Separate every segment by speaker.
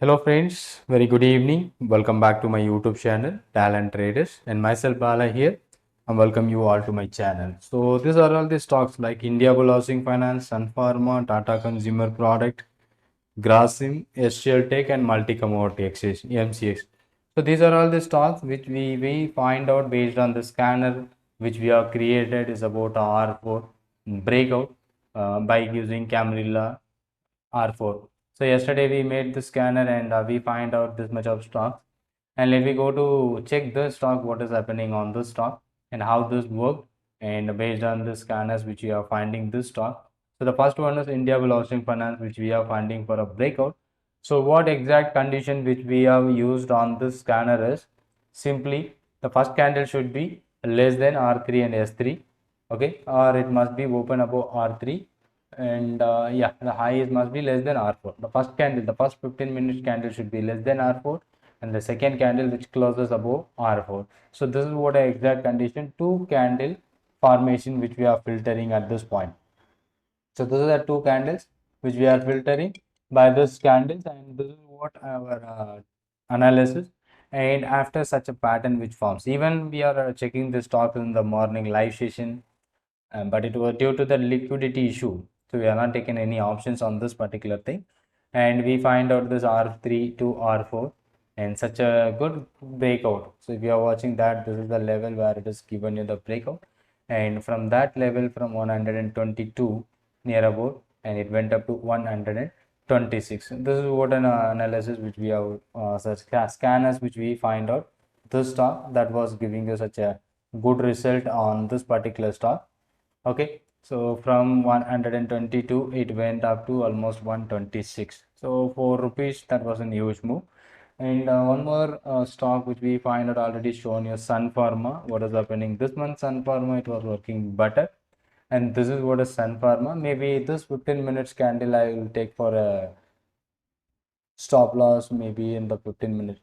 Speaker 1: Hello friends, very good evening. Welcome back to my YouTube channel, Talent Traders, and myself Bala here. And welcome you all to my channel. So these are all the stocks like India Bull Housing Finance, Sun Pharma, Tata Consumer Product, Grasim, SCL Tech, and Multi Commodity Exchange (MCX). So these are all the stocks which we find out based on the scanner which we have created is about R4 breakout by using Camarilla R4. So yesterday we made the scanner and we find out this much of stock. And let me go to check the stock, what is happening on the stock and how this worked. And based on the scanners which we are finding this stock. So the first one is India Bull Housing Finance, which we are finding for a breakout. So what exact condition which we have used on this scanner is simply the first candle should be less than R3 and S3. Okay, or it must be open above R3, and yeah, the high must be less than R4. The first candle, the first 15 minutes candle should be less than R4, and the second candle which closes above R4. So this is what a exact condition, two candle formation which we are filtering at this point. So those are the two candles which we are filtering by this candles, and this is what our analysis. And after such a pattern which forms, even we are checking the stock in the morning live session, but it was due to the liquidity issue. So we are not taking any options on this particular thing. And we find out this R3 to R4 and such a good breakout. So if you are watching that, this is the level where it is given you the breakout. And from that level, from 122 near about, and it went up to 126. This is what an analysis which we have such scanners which we find out this stock that was giving you such a good result on this particular stock. Okay, so from 122 it went up to almost 126. So 4 rupees, that was a huge move. And one more stock which we find out already shown you, Sun Pharma. What is happening this month? Sun Pharma, it was working better. And this is what is Sun Pharma. Maybe this 15 minutes candle I will take for a stop loss, maybe in the 15-minute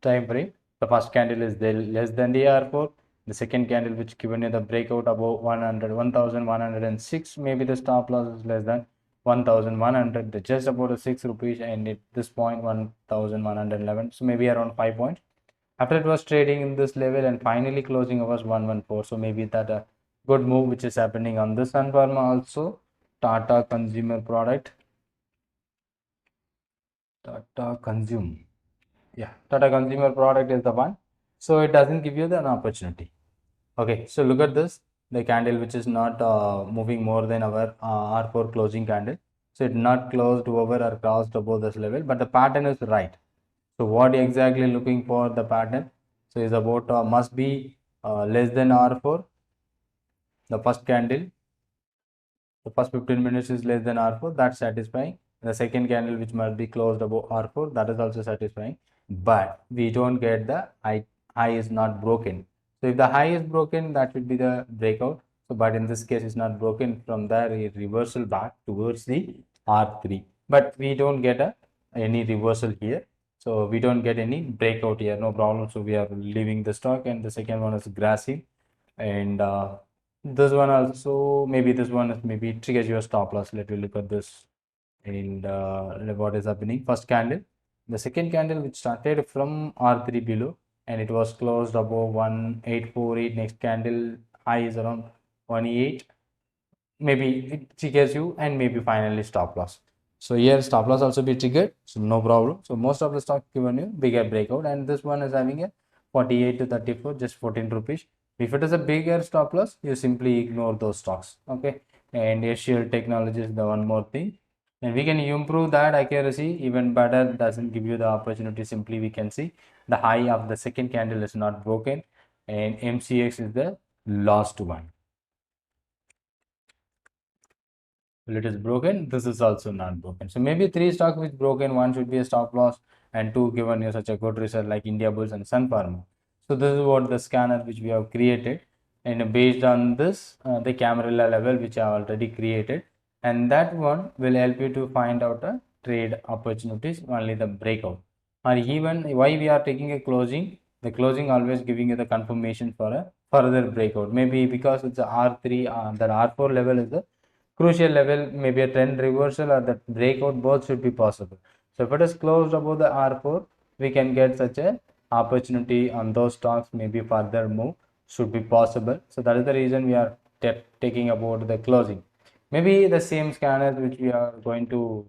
Speaker 1: time frame. The first candle is there less than the R4. The second candle which given you the breakout above 1106, maybe the stop loss is less than 1100, just about a 6 rupees, and at this point 1111, so maybe around 5 points. After it was trading in this level and finally closing was 114, so maybe that a good move which is happening on this Sun Pharma also. Tata Consumer Product, Tata Consume. Yeah, Tata Consumer Product is the one. So it doesn't give you an opportunity. Okay, so look at this, the candle which is not moving more than our R4 closing candle. So it not closed over or crossed above this level, but the pattern is right. So what exactly looking for the pattern? So is about must be less than R4. The first candle, the first 15 minutes is less than R4, that's satisfying. The second candle which must be closed above R4, that is also satisfying. But we don't get the high is not broken. So if the high is broken, that should be the breakout. So but in this case it's not broken. From there a reversal back towards the R3. But we don't get any reversal here. So we don't get any breakout here, no problem. So we are leaving the stock, and the second one is grassy. And this one also, maybe this one is maybe triggers your stop loss. Let me look at this. And what is happening? First candle, the second candle which started from R3 below, and it was closed above 1848. Next candle high is around 18. Maybe it triggers you, and maybe finally stop loss. So here stop loss also be triggered, so no problem. So most of the stock given you bigger breakout, and this one is having a 48 to 34, just 14 rupees. If it is a bigger stop loss, you simply ignore those stocks. Okay, and HCL Technology is the one more thing, and we can improve that accuracy even better. Doesn't give you the opportunity. Simply we can see the high of the second candle is not broken, and MCX is the last one. Well, it is broken, this is also not broken. So maybe three stocks which broken, one should be a stop loss, and two given you such a good result like India Bulls and Sun Pharma. So this is what the scanner which we have created, and based on this the Camarilla level which I have already created, and that one will help you to find out a trade opportunities, only the breakout. Or even why we are taking a closing, the closing always giving you the confirmation for a further breakout. Maybe because it's a R3, that R4 level is the crucial level, maybe a trend reversal or the breakout, both should be possible. So if it is closed above the R4, we can get such a opportunity on those stocks, maybe further move should be possible. So that is the reason we are taking about the closing. Maybe the same scanners which we are going to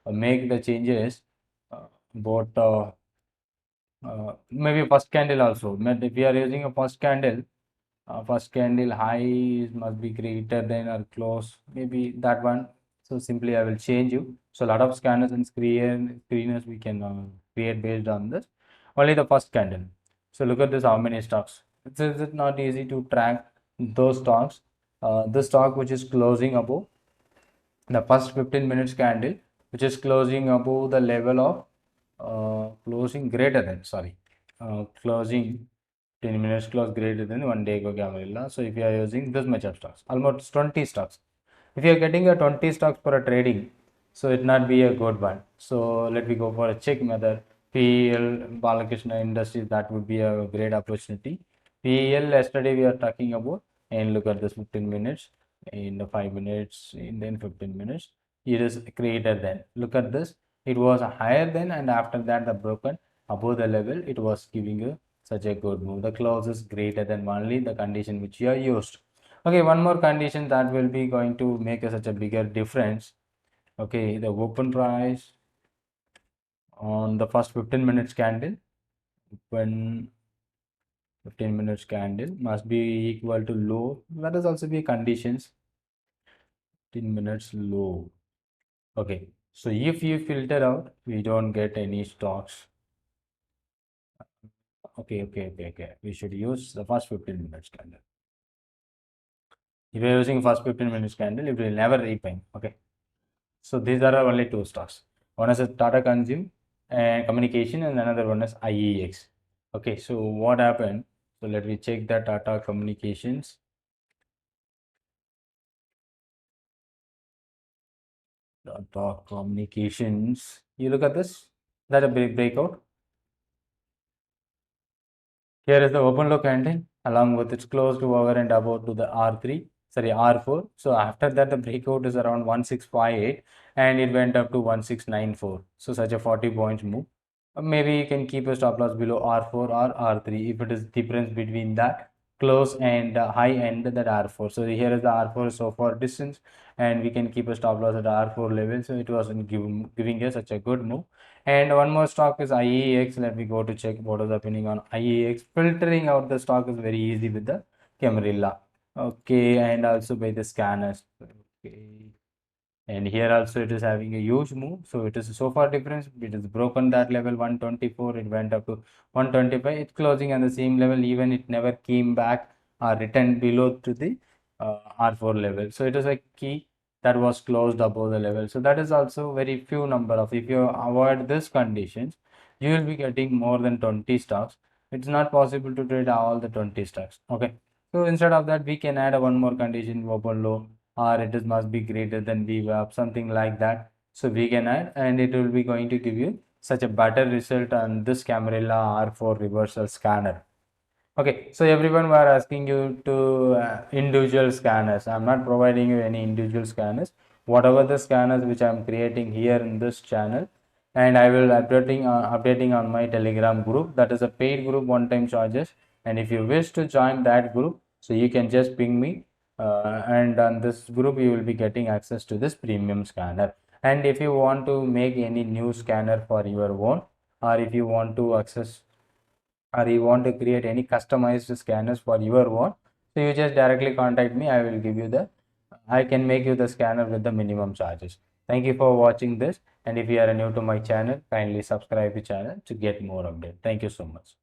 Speaker 1: make the changes about maybe first candle also. If we are using a first candle high must be greater than or close, maybe that one. So simply I will change you. So a lot of scanners and screeners we can create based on this. Only the first candle. So look at this, how many stocks. It's not easy to track those stocks. The stock which is closing above the first 15 minutes candle, which is closing above the level of closing greater than, sorry, closing 10 minutes close greater than 1 day ago Camarilla. So if you are using this much of stocks, almost 20 stocks, if you are getting a 20 stocks for a trading, so it not be a good one. So let me go for a check method. PEL Balakrishna Industries, that would be a great opportunity. PEL yesterday we are talking about, and look at this 15 minutes, in the 5 minutes, in then 15 minutes, it is greater than. Look at this, it was higher than, and after that the broken above the level, it was giving a such a good move. The close is greater than only the condition which you are used. Okay, one more condition that will be going to make such a bigger difference. Okay, the open price on the first 15 minutes candle, when 15 minutes candle must be equal to low. That is also be conditions. 15 minutes low. Okay, so if you filter out, we don't get any stocks. Okay. We should use the first 15 minutes candle. If you're using first 15 minutes candle, it will never repay. Okay. So these are only two stocks. One is a Tata Consume and Communication, and another one is IEX. Okay, so what happened? So let me check the Tata Communications. Tata Communications. You look at this. That a big breakout. Here is the open low candle along with its close to over and above to the R3, sorry, R4. So after that, the breakout is around 1658 and it went up to 1694. So such a 40 points move. Maybe you can keep a stop loss below R4 or R3 if it is difference between that close and high end that R4. So here is the R4 so far distance, and we can keep a stop loss at R4 level. So it wasn't giving us such a good move. And one more stock is IEX. Let me go to check what is happening on IEX. Filtering out the stock is very easy with the Camarilla. Okay, and also by the scanners. Okay, and here also it is having a huge move. So it is so far difference. It is broken that level 124. It went up to 125. It's closing on the same level. Even it never came back or returned below to the R4 level. So it is a key that was closed above the level. So that is also very few number of, if you avoid this conditions, you will be getting more than 20 stocks. It's not possible to trade all the 20 stocks. Okay, so instead of that, we can add a one more condition, open low, or it is must be greater than VWAP, something like that. So we can add, and it will be going to give you such a better result on this Camarilla R4 reversal scanner. Okay, so everyone were asking you to individual scanners. I'm not providing you any individual scanners. Whatever the scanners which I'm creating here in this channel, and I will updating on my Telegram group. That is a paid group, one-time charges. And if you wish to join that group, so you can just ping me, and on this group you will be getting access to this premium scanner. And if you want to make any new scanner for your own, or if you want to access or you want to create any customized scanners for your own, so you just directly contact me. I will give you the, I can make you the scanner with the minimum charges. Thank you for watching this, and if you are new to my channel, kindly subscribe the channel to get more update. Thank you so much.